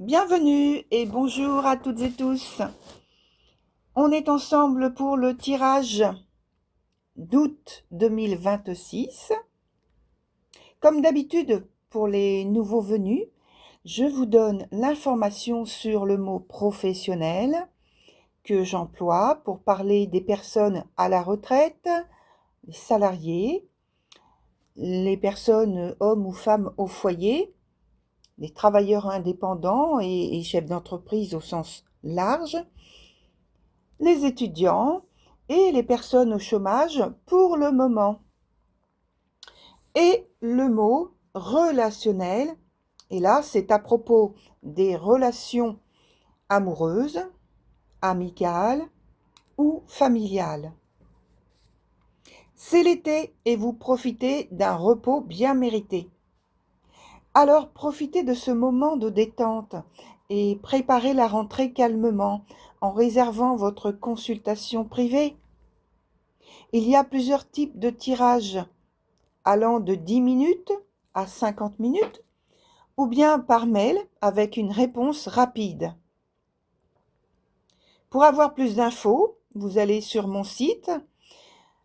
Bienvenue et bonjour à toutes et tous. On est ensemble pour le tirage d'août 2026. Comme d'habitude, pour les nouveaux venus, je vous donne l'information sur le mot professionnel que j'emploie pour parler des personnes à la retraite, les salariés, les personnes hommes ou femmes au foyer, les travailleurs indépendants et chefs d'entreprise au sens large, les étudiants et les personnes au chômage pour le moment. Et le mot relationnel, et là c'est à propos des relations amoureuses, amicales ou familiales. C'est l'été et vous profitez d'un repos bien mérité. Alors profitez de ce moment de détente et préparez la rentrée calmement en réservant votre consultation privée. Il y a plusieurs types de tirages allant de 10 minutes à 50 minutes ou bien par mail avec une réponse rapide. Pour avoir plus d'infos, vous allez sur mon site.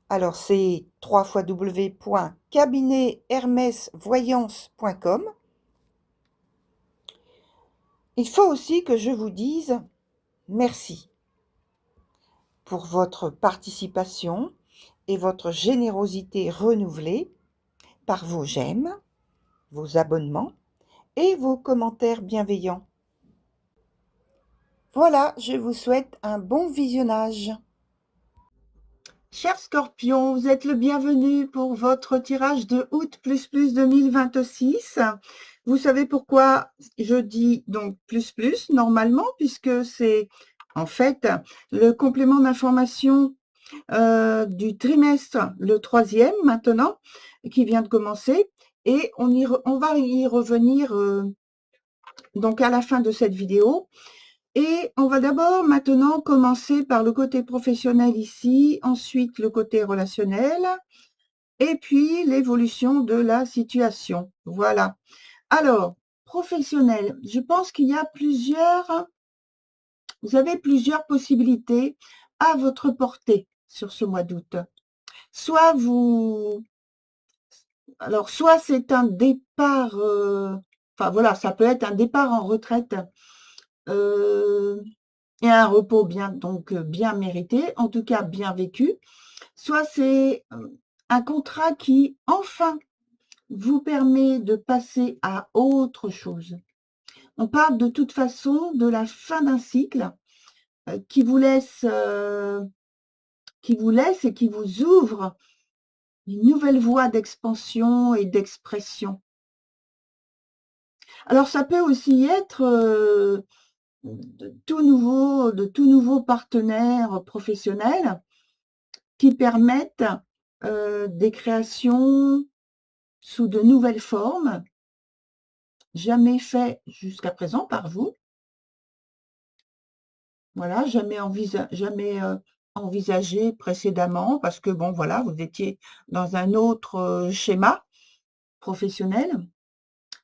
Alors c'est www.cabinethermesvoyance.com. Il faut aussi que je vous dise merci pour votre participation et votre générosité renouvelée par vos j'aime, vos abonnements et vos commentaires bienveillants. Voilà, je vous souhaite un bon visionnage. Chers Scorpions, vous êtes le bienvenu pour votre tirage de août plus 2026. Vous savez pourquoi je dis donc plus normalement, puisque c'est en fait le complément d'information du trimestre, le 3e maintenant, qui vient de commencer. Et on va y revenir donc à la fin de cette vidéo. Et on va d'abord maintenant commencer par le côté professionnel ici, ensuite le côté relationnel, et puis l'évolution de la situation. Voilà. Alors, professionnel, je pense qu'il y a vous avez plusieurs possibilités à votre portée sur ce mois d'août. Soit c'est un départ, enfin voilà, ça peut être un départ en retraite, et un repos bien mérité, en tout cas bien vécu. Soit c'est un contrat qui enfin vous permet de passer à autre chose. On parle de toute façon de la fin d'un cycle qui vous laisse et qui vous ouvre une nouvelle voie d'expansion et d'expression. Alors ça peut aussi être de tout nouveaux partenaires professionnels qui permettent des créations sous de nouvelles formes, jamais fait jusqu'à présent par vous. Voilà, jamais envisagé précédemment parce que bon, voilà, vous étiez dans un autre schéma professionnel.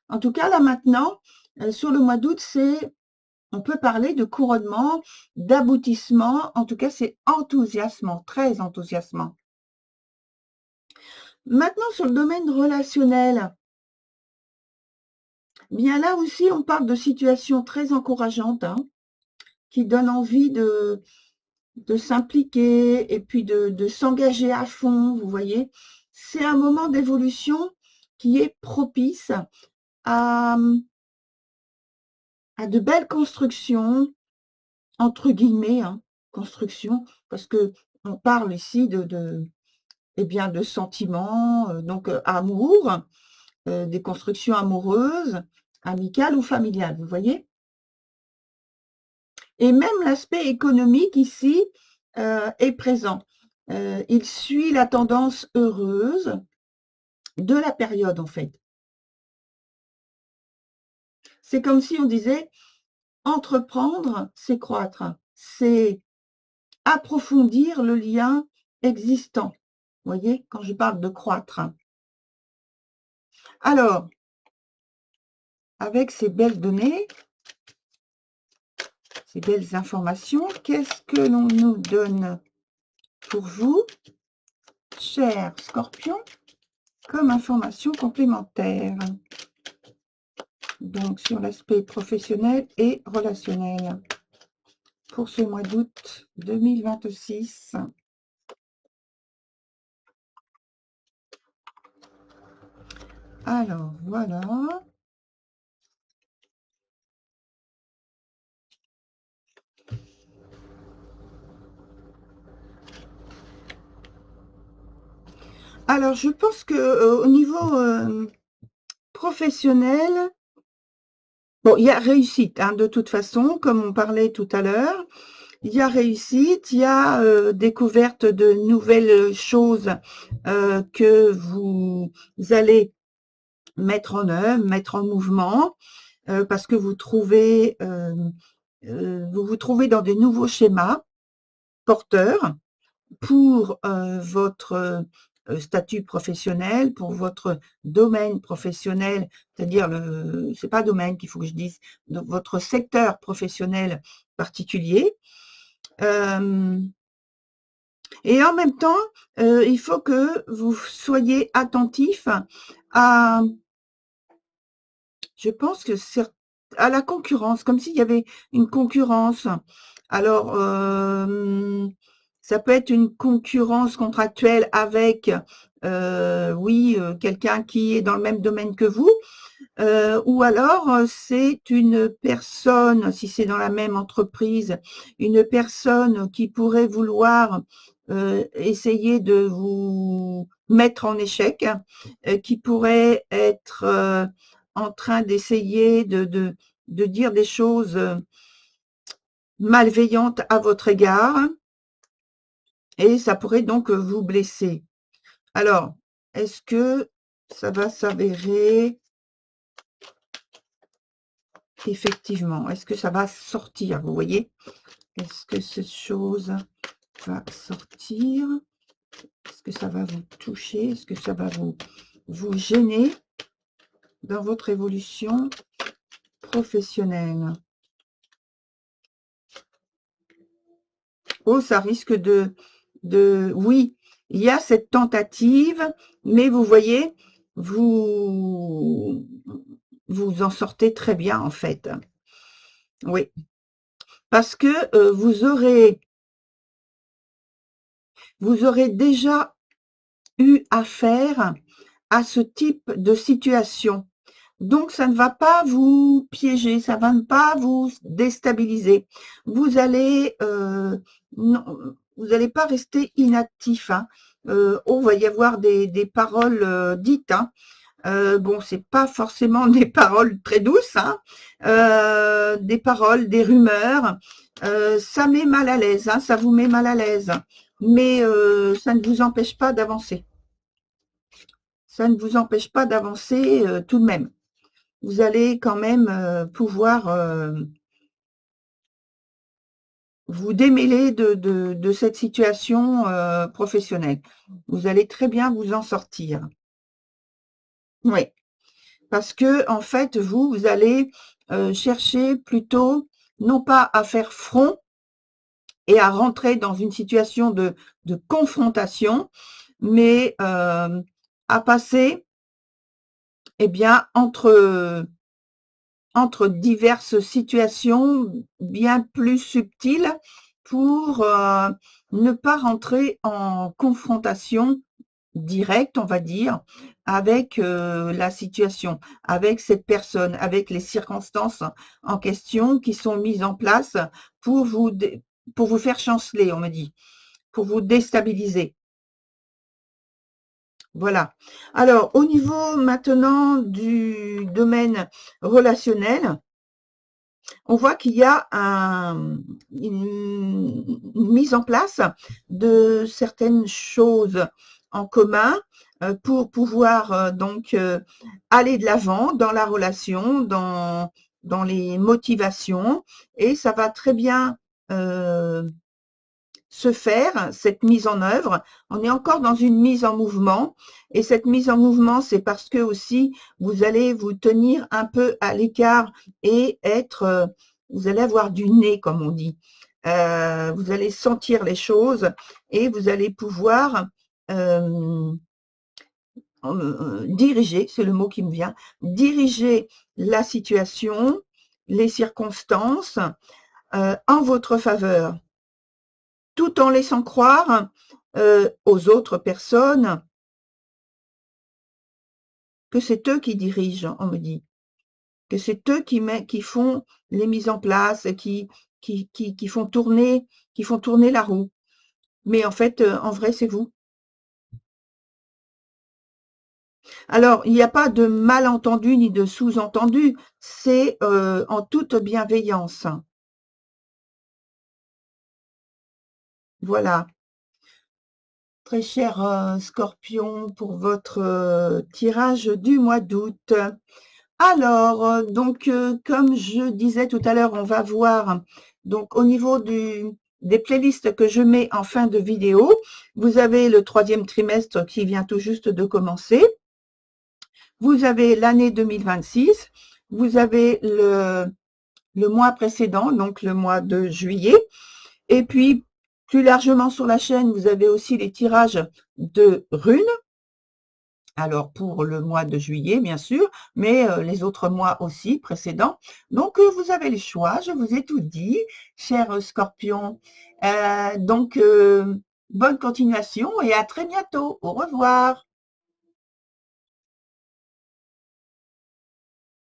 En tout cas, là maintenant, sur le mois d'août, on peut parler de couronnement, d'aboutissement. En tout cas, c'est enthousiasmant, très enthousiasmant. Maintenant, sur le domaine relationnel, bien là aussi, on parle de situations très encourageantes, hein, qui donnent envie de s'impliquer et puis de s'engager à fond, vous voyez. C'est un moment d'évolution qui est propice à de belles constructions, entre guillemets, hein, construction, parce que on parle ici de sentiments, donc amour, des constructions amoureuses, amicales ou familiales, vous voyez. Et même l'aspect économique ici est présent. Il suit la tendance heureuse de la période, en fait. C'est comme si on disait entreprendre, c'est croître, c'est approfondir le lien existant. Vous voyez, quand je parle de croître. Alors, avec ces belles données, ces belles informations. Qu'est-ce que l'on nous donne pour vous, cher Scorpion, comme information complémentaire? Donc, sur l'aspect professionnel et relationnel pour ce mois d'août 2026. Alors, voilà. Alors, je pense que au niveau professionnel, bon, il y a réussite, hein, de toute façon, comme on parlait tout à l'heure. Il y a réussite, il y a découverte de nouvelles choses que vous allez mettre en œuvre, mettre en mouvement, parce que vous vous trouvez dans des nouveaux schémas porteurs pour votre statut professionnel, pour votre domaine professionnel, c'est-à-dire c'est pas domaine qu'il faut que je dise, donc votre secteur professionnel particulier. Et en même temps, il faut que vous soyez attentif à, je pense que à la concurrence, comme s'il y avait une concurrence. Alors, ça peut être une concurrence contractuelle avec, oui, quelqu'un qui est dans le même domaine que vous, ou alors c'est une personne, si c'est dans la même entreprise, une personne qui pourrait vouloir essayer de vous mettre en échec, qui pourrait être en train d'essayer de dire des choses malveillantes à votre égard, et ça pourrait donc vous blesser. Alors, est-ce que ça va s'avérer effectivement? Est-ce que ça va sortir? Vous voyez? Est-ce que cette chose va sortir? Est-ce que ça va vous toucher? Est-ce que ça va vous gêner dans votre évolution professionnelle? Oh, ça risque oui, il y a cette tentative, mais vous voyez, vous en sortez très bien en fait. Oui, parce que vous aurez déjà eu affaire à ce type de situation. Donc, ça ne va pas vous piéger, ça ne va pas vous déstabiliser. Vous allez, vous n'allez pas rester inactif. Hein. Oh, il va y avoir des paroles dites. Hein. Bon, c'est pas forcément des paroles très douces, hein. Des paroles, des rumeurs. Ça met mal à l'aise, hein, ça vous met mal à l'aise. Mais ça ne vous empêche pas d'avancer. Ça ne vous empêche pas d'avancer tout de même. Vous allez quand même pouvoir vous démêler de cette situation professionnelle. Vous allez très bien vous en sortir. Oui, parce que en fait, vous allez chercher plutôt, non pas à faire front et à rentrer dans une situation de confrontation, mais à passer, eh bien, entre diverses situations bien plus subtiles pour ne pas rentrer en confrontation directe, on va dire, avec la situation, avec cette personne, avec les circonstances en question qui sont mises en place pour vous faire chanceler, on me dit, pour vous déstabiliser. Voilà. Alors, au niveau maintenant du domaine relationnel, on voit qu'il y a une mise en place de certaines choses en commun pour pouvoir donc aller de l'avant dans la relation, dans les motivations, et ça va très bien se faire, cette mise en œuvre. On est encore dans une mise en mouvement, et cette mise en mouvement, c'est parce que aussi vous allez vous tenir un peu à l'écart et être vous allez avoir du nez, comme on dit. Vous allez sentir les choses et vous allez pouvoir diriger, c'est le mot qui me vient, diriger la situation, les circonstances en votre faveur, tout en laissant croire aux autres personnes que c'est eux qui dirigent, on me dit, que c'est eux qui font les mises en place, qui font tourner la roue. Mais en fait, en vrai, c'est vous. Alors, il n'y a pas de malentendu ni de sous-entendu, c'est en toute bienveillance. Voilà. Très cher Scorpion, pour votre tirage du mois d'août. Alors, donc, comme je disais tout à l'heure, on va voir donc au niveau des playlists que je mets en fin de vidéo. Vous avez le 3e trimestre qui vient tout juste de commencer. Vous avez l'année 2026. Vous avez le mois précédent, donc le mois de juillet. Et puis, plus largement sur la chaîne, vous avez aussi les tirages de runes. Alors, pour le mois de juillet, bien sûr, mais les autres mois aussi précédents. Donc, vous avez le choix, je vous ai tout dit, cher Scorpion. Donc, bonne continuation et à très bientôt. Au revoir.